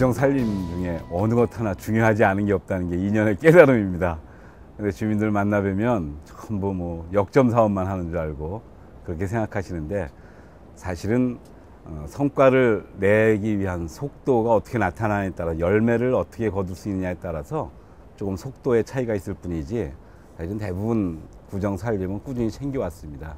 구정 살림 중에 어느 것 하나 중요하지 않은 게 없다는 게 2년의 깨달음입니다. 근데 주민들 만나 뵈면 전부 뭐 역점 사업만 하는 줄 알고 그렇게 생각하시는데, 사실은 성과를 내기 위한 속도가 어떻게 나타나냐에 따라, 열매를 어떻게 거둘 수 있느냐에 따라서 조금 속도의 차이가 있을 뿐이지, 사실은 대부분 구정 살림은 꾸준히 챙겨왔습니다.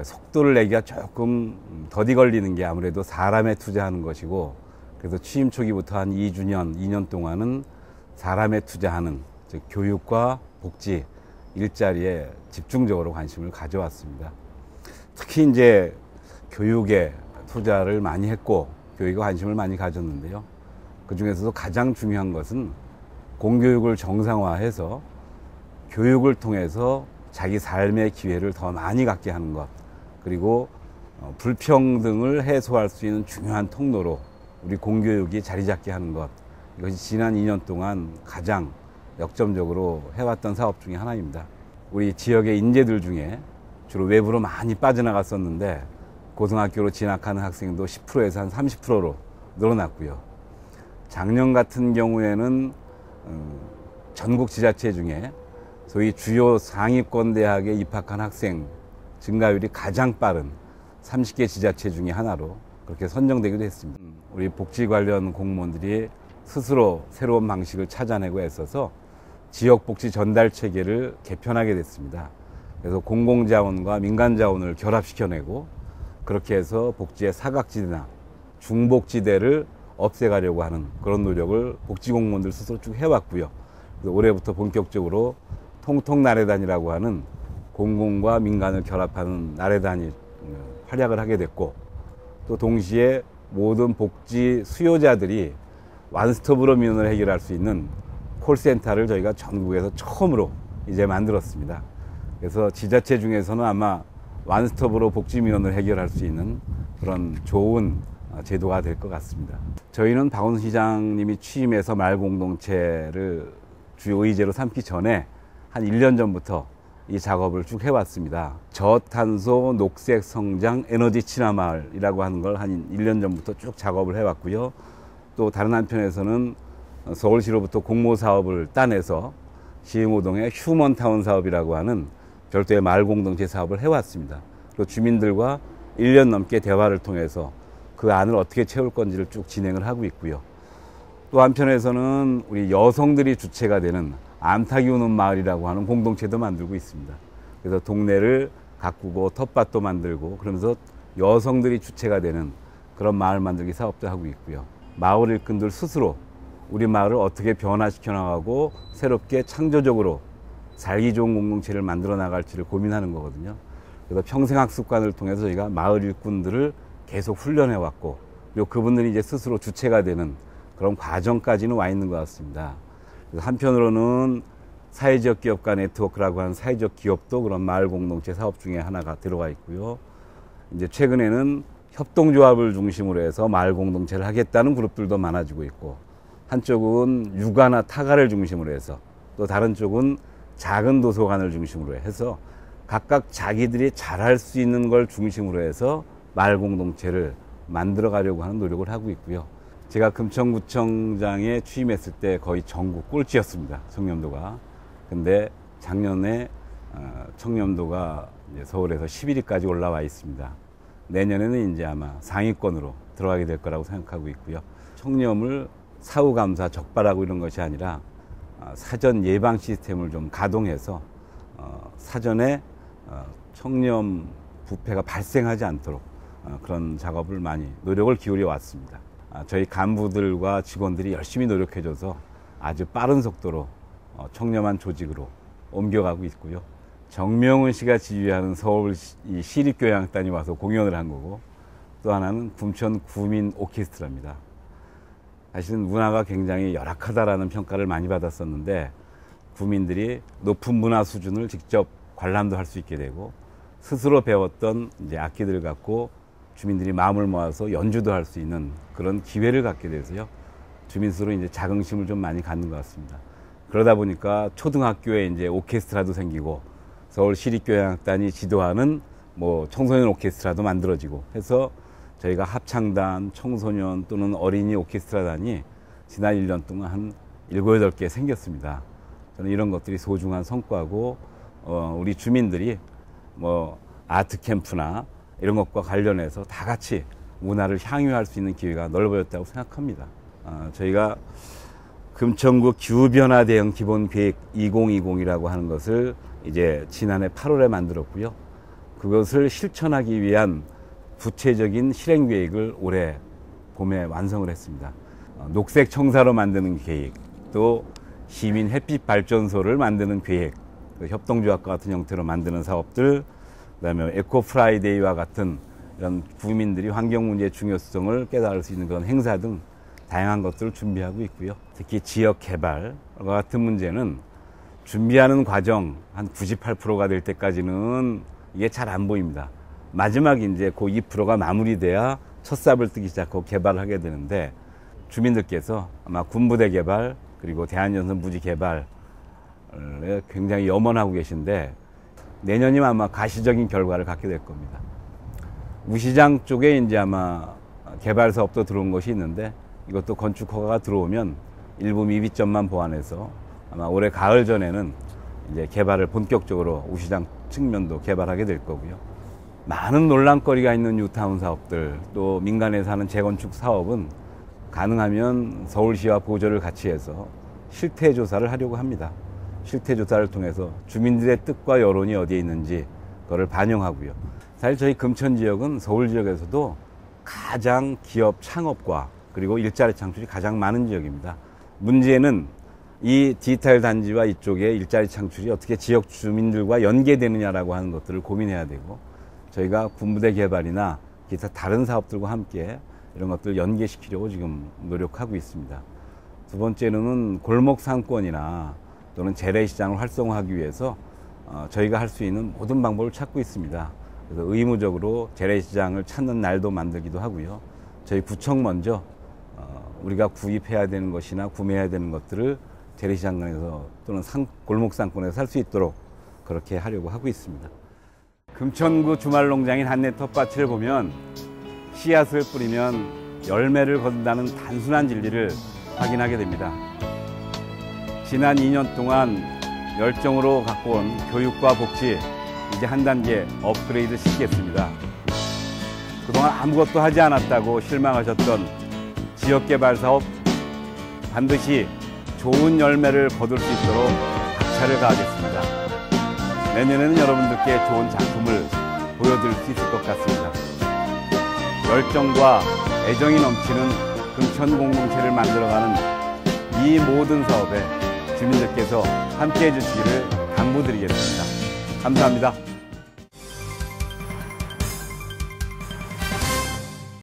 속도를 내기가 조금 더디 걸리는 게 아무래도 사람에 투자하는 것이고, 그래서 취임 초기부터 한 2년 동안은 사람에 투자하는, 즉 교육과 복지, 일자리에 집중적으로 관심을 가져왔습니다. 특히 이제 교육에 투자를 많이 했고 교육에 관심을 많이 가졌는데요. 그 중에서도 가장 중요한 것은 공교육을 정상화해서 교육을 통해서 자기 삶의 기회를 더 많이 갖게 하는 것, 그리고 불평등을 해소할 수 있는 중요한 통로로 우리 공교육이 자리 잡게 하는 것, 이것이 지난 2년 동안 가장 역점적으로 해왔던 사업 중에 하나입니다. 우리 지역의 인재들 중에 주로 외부로 많이 빠져나갔었는데 고등학교로 진학하는 학생도 10%에서 한 30%로 늘어났고요. 작년 같은 경우에는 전국 지자체 중에 소위 주요 상위권 대학에 입학한 학생 증가율이 가장 빠른 30개 지자체 중에 하나로 그렇게 선정되기도 했습니다. 우리 복지 관련 공무원들이 스스로 새로운 방식을 찾아내고 애써서 지역복지 전달 체계를 개편하게 됐습니다. 그래서 공공자원과 민간자원을 결합시켜내고, 그렇게 해서 복지의 사각지대나 중복지대를 없애가려고 하는 그런 노력을 복지공무원들 스스로 쭉 해왔고요. 그래서 올해부터 본격적으로 통통나래단이라고 하는 공공과 민간을 결합하는 나래단이 활약을 하게 됐고, 또 동시에 모든 복지 수요자들이 완스톱으로 민원을 해결할 수 있는 콜센터를 저희가 전국에서 처음으로 이제 만들었습니다. 그래서 지자체 중에서는 아마 완스톱으로 복지 민원을 해결할 수 있는 그런 좋은 제도가 될 것 같습니다. 저희는 박원순 시장님이 취임해서 마을 공동체를 주요 의제로 삼기 전에 한 1년 전부터 이 작업을 쭉 해왔습니다. 저탄소 녹색 성장 에너지 친화 마을이라고 하는 걸 한 1년 전부터 쭉 작업을 해왔고요. 또 다른 한편에서는 서울시로부터 공모 사업을 따내서 시흥오동의 휴먼타운 사업이라고 하는 별도의 마을 공동체 사업을 해왔습니다. 또 주민들과 1년 넘게 대화를 통해서 그 안을 어떻게 채울 건지를 쭉 진행을 하고 있고요. 또 한편에서는 우리 여성들이 주체가 되는 암탉이 우는 마을이라고 하는 공동체도 만들고 있습니다. 그래서 동네를 가꾸고 텃밭도 만들고, 그러면서 여성들이 주체가 되는 그런 마을 만들기 사업도 하고 있고요. 마을 일꾼들 스스로 우리 마을을 어떻게 변화시켜 나가고 새롭게 창조적으로 살기 좋은 공동체를 만들어 나갈지를 고민하는 거거든요. 그래서 평생학습관을 통해서 저희가 마을 일꾼들을 계속 훈련해 왔고, 그리고 그분들이 이제 스스로 주체가 되는 그런 과정까지는 와 있는 것 같습니다. 그래서 한편으로는 사회적 기업가 네트워크라고 하는 사회적 기업도 그런 마을 공동체 사업 중에 하나가 들어가 있고요. 이제 최근에는 협동조합을 중심으로 해서 마을 공동체를 하겠다는 그룹들도 많아지고 있고, 한쪽은 육아나 타가를 중심으로 해서, 또 다른 쪽은 작은 도서관을 중심으로 해서 각각 자기들이 잘할 수 있는 걸 중심으로 해서 마을 공동체를 만들어 가려고 하는 노력을 하고 있고요. 제가 금천구청장에 취임했을 때 거의 전국 꼴찌였습니다, 청렴도가. 근데 작년에 청렴도가 이제 서울에서 11위까지 올라와 있습니다. 내년에는 이제 아마 상위권으로 들어가게 될 거라고 생각하고 있고요. 청렴을 사후감사, 적발하고 이런 것이 아니라 사전 예방 시스템을 좀 가동해서 사전에 청렴 부패가 발생하지 않도록 그런 작업을 많이 노력을 기울여 왔습니다. 저희 간부들과 직원들이 열심히 노력해줘서 아주 빠른 속도로 청렴한 조직으로 옮겨가고 있고요. 정명훈 씨가 지휘하는 서울 시립교향악단이 와서 공연을 한 거고, 또 하나는 군천 구민 오케스트라입니다. 사실은 문화가 굉장히 열악하다라는 평가를 많이 받았었는데, 구민들이 높은 문화 수준을 직접 관람도 할 수 있게 되고, 스스로 배웠던 이제 악기들을 갖고 주민들이 마음을 모아서 연주도 할 수 있는 그런 기회를 갖게 돼서요. 주민 스스로 이제 자긍심을 좀 많이 갖는 것 같습니다. 그러다 보니까 초등학교에 이제 오케스트라도 생기고, 서울 시립교향악단이 지도하는 뭐 청소년 오케스트라도 만들어지고 해서 저희가 합창단, 청소년 또는 어린이 오케스트라단이 지난 1년 동안 한 7, 8개 생겼습니다. 저는 이런 것들이 소중한 성과고 우리 주민들이 뭐 아트 캠프나 이런 것과 관련해서 다 같이 문화를 향유할 수 있는 기회가 넓어졌다고 생각합니다. 저희가 금천구 기후변화 대응 기본계획 2020이라고 하는 것을 이제 지난해 8월에 만들었고요. 그것을 실천하기 위한 구체적인 실행 계획을 올해 봄에 완성을 했습니다. 녹색 청사로 만드는 계획, 또 시민 햇빛 발전소를 만드는 계획, 협동조합과 같은 형태로 만드는 사업들, 그다음에 에코 프라이데이와 같은 이런 국민들이 환경 문제의 중요성을 깨달을 수 있는 그런 행사 등 다양한 것들을 준비하고 있고요. 특히 지역 개발과 같은 문제는 준비하는 과정 한 98%가 될 때까지는 이게 잘 안 보입니다. 마지막 이제 그 2%가 마무리돼야 첫 삽을 뜨기 시작하고 개발을 하게 되는데, 주민들께서 아마 군부대 개발 그리고 대한전선 부지 개발에 굉장히 염원하고 계신데, 내년이면 아마 가시적인 결과를 갖게 될 겁니다. 우시장 쪽에 이제 아마 개발 사업도 들어온 것이 있는데, 이것도 건축 허가가 들어오면 일부 미비점만 보완해서 아마 올해 가을 전에는 이제 개발을 본격적으로 우시장 측면도 개발하게 될 거고요. 많은 논란거리가 있는 뉴타운 사업들, 또 민간에서 하는 재건축 사업은 가능하면 서울시와 보조를 같이 해서 실태조사를 하려고 합니다. 실태조사를 통해서 주민들의 뜻과 여론이 어디에 있는지 그거를 반영하고요. 사실 저희 금천 지역은 서울 지역에서도 가장 기업 창업과 그리고 일자리 창출이 가장 많은 지역입니다. 문제는 이 디지털 단지와 이쪽의 일자리 창출이 어떻게 지역 주민들과 연계되느냐라고 하는 것들을 고민해야 되고, 저희가 군부대 개발이나 기타 다른 사업들과 함께 이런 것들을 연계시키려고 지금 노력하고 있습니다. 두 번째로는 골목 상권이나 또는 재래시장을 활성화하기 위해서 저희가 할 수 있는 모든 방법을 찾고 있습니다. 그래서 의무적으로 재래시장을 찾는 날도 만들기도 하고요. 저희 구청 먼저 우리가 구입해야 되는 것이나 구매해야 되는 것들을 재래시장에서 또는 골목 상권에서 살 수 있도록 그렇게 하려고 하고 있습니다. 금천구 주말농장인 한내 텃밭을 보면 씨앗을 뿌리면 열매를 거둔다는 단순한 진리를 확인하게 됩니다. 지난 2년 동안 열정으로 갖고 온 교육과 복지, 이제 한 단계 업그레이드 시키겠습니다. 그동안 아무것도 하지 않았다고 실망하셨던 지역개발 사업 반드시 좋은 열매를 거둘 수 있도록 박차를 가하겠습니다. 내년에는 여러분들께 좋은 작품을 보여드릴 수 있을 것 같습니다. 열정과 애정이 넘치는 금천 공동체를 만들어가는 이 모든 사업에 주민들께서 함께해 주시기를 당부드리겠습니다. 감사합니다.